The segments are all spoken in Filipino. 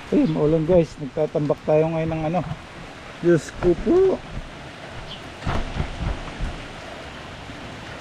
Maulan guys, nagtatambak tayo ngayon ng ano. Diyos ko po.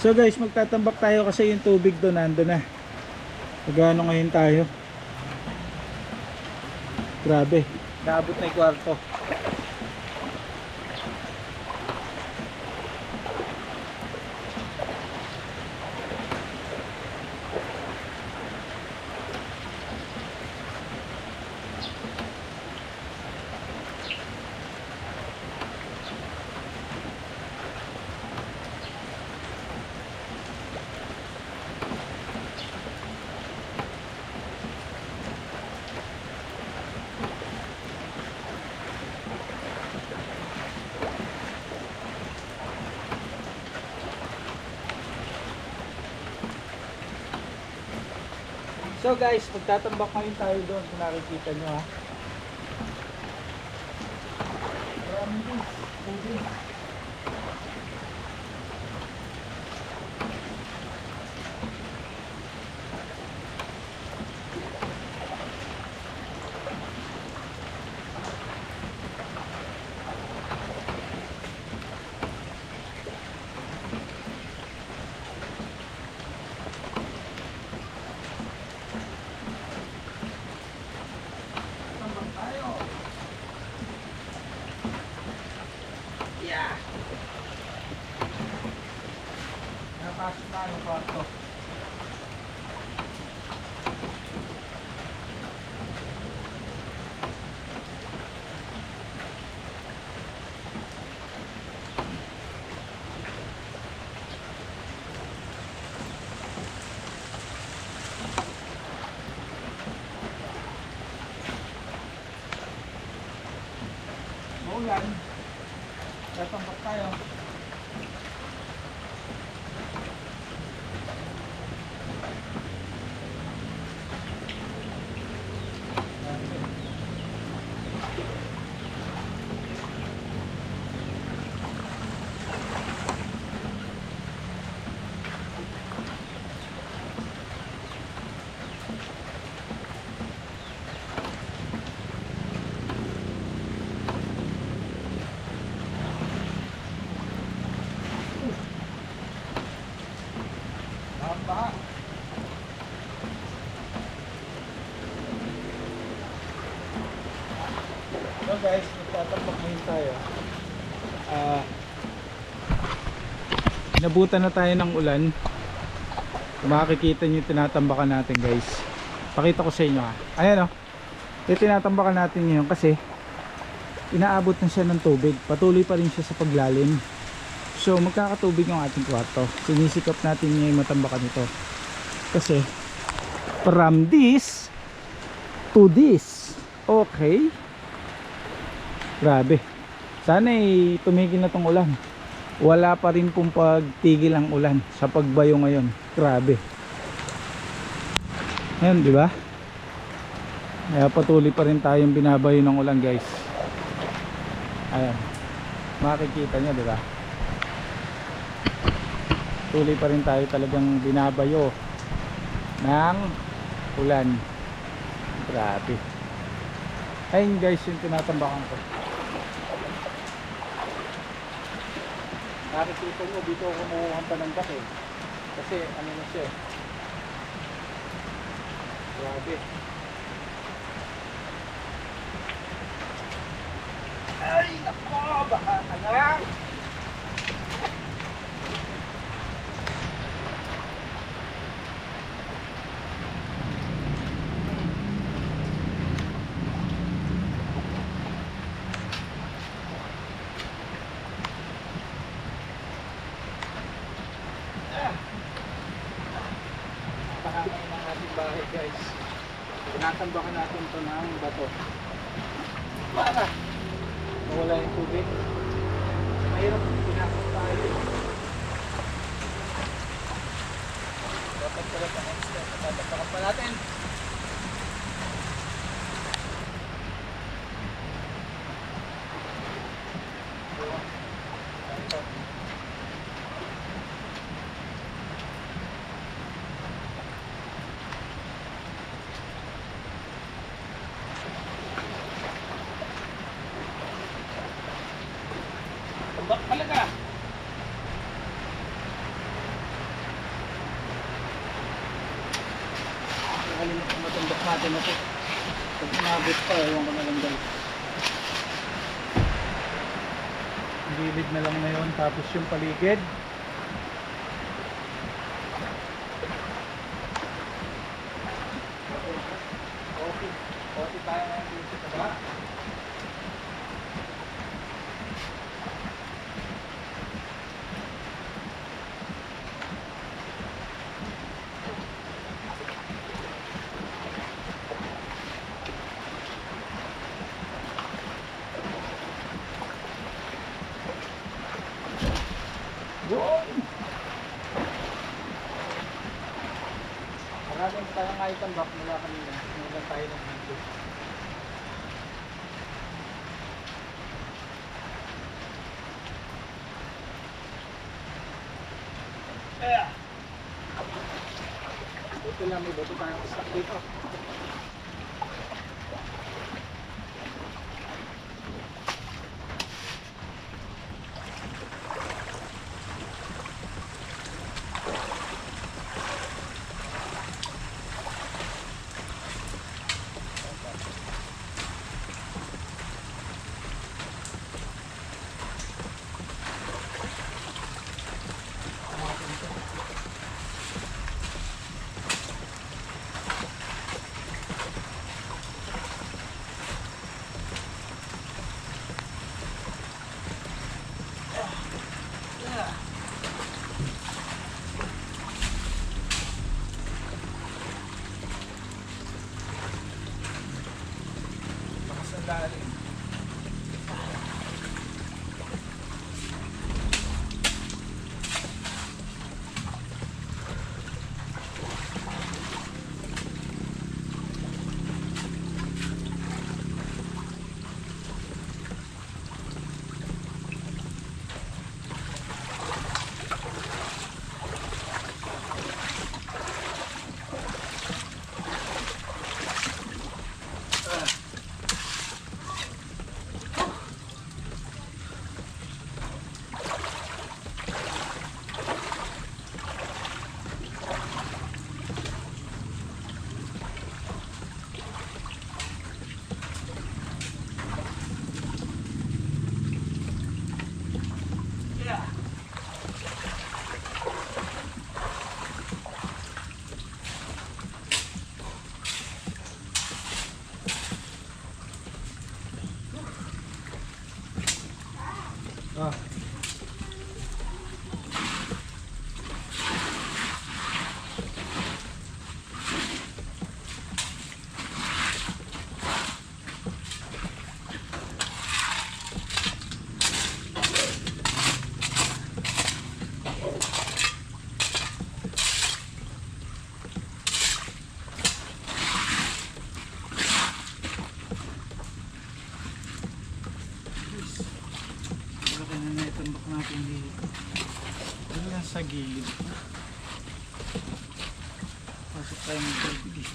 So guys, magtatambak tayo kasi yung tubig doon nando na. Magano ngayon tayo. Grabe, naabot na yung kwarto. So guys, magtatambak ngayon tayo doon kung nakikita nyo ha. Maraming tubig. Napasok na yung kwarto. Maulan. Tatambak tayo. Baha. So guys, magtatambak ngayon tayo. Nabutan na tayo ng ulan. Makikita nyo yung tinatambakan natin guys. Pakita ko sa inyo ha. Ayan o. Yung tinatambakan natin ngayon kasi inaabot na siya ng tubig. Patuloy pa rin siya sa paglalim. So magkakatubig yung ating kwarto. Sinisikap natin ngayon matambakan ito. Kasi from this to this. Okay. Grabe. Sana tumigil na tong ulan. Wala pa rin pong pagtigil ang ulan sa pagbayo ngayon. Grabe. Ayun, di ba? Kaya patuloy pa rin tayong binabayo ng ulan, guys. Ayan. Makikita niyo, di ba? Tuloy pa rin tayo talagang binabayo ng ulan. Grabe. Ayun guys, yung tinatambakan ko. Nakikita nyo, dito ako kumukuhan pa ng gas eh. Kasi ano na siya eh. Grabe. Ay, nako! Baka ka lang! Pakakain ng ating bahay guys. Tinatambakan natin ito ng bato para mawala yung tubig. Mahirap pinakot tayo. Dapat pala pa next step. Tatapakan pa natin. Tambak talaga. Nakalimutan matambak natin na ito. Pag umabot pa, ewan ko na lang guys. Gilid na lang na yun, tapos yung paligid. Okay tayo ngayon dito sa baba. Maraming tayong itambak mula kanina. Mula tayo ng video. Buti lang may bato tayong stock dito. Lalim. Tambak natin dito. Wala sa gilid. Pasok tayo ng tubig.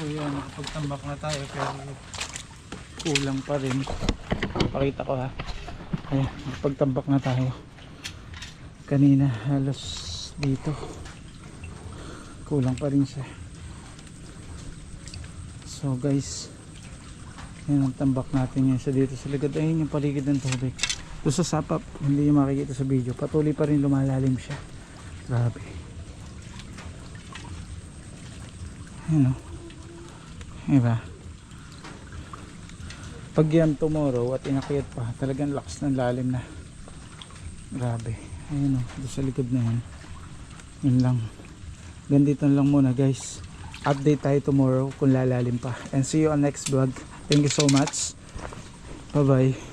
So yun, nakapagtambak na tayo pero kulang pa rin. Pakita ko ha. Ayan, nakapagtambak na tayo. Kanina halos dito. Kulang pa rin siya. So guys, yan ang tambak natin yun. So dito sa likod, ayun yung paligid ng tubig. Doon sa sapap, hindi nyo makikita sa video, patuloy pa rin lumalalim siya. Grabe. Ayan o. Diba? Pag yan tomorrow at inakyat pa, talagang lakas ng lalim na. Grabe. Ayun o, doon sa likod na yan. Yun lang. Ganito lang muna guys. Update tayo tomorrow kung lalalim pa. And see you on next vlog. Thank you so much. Bye bye.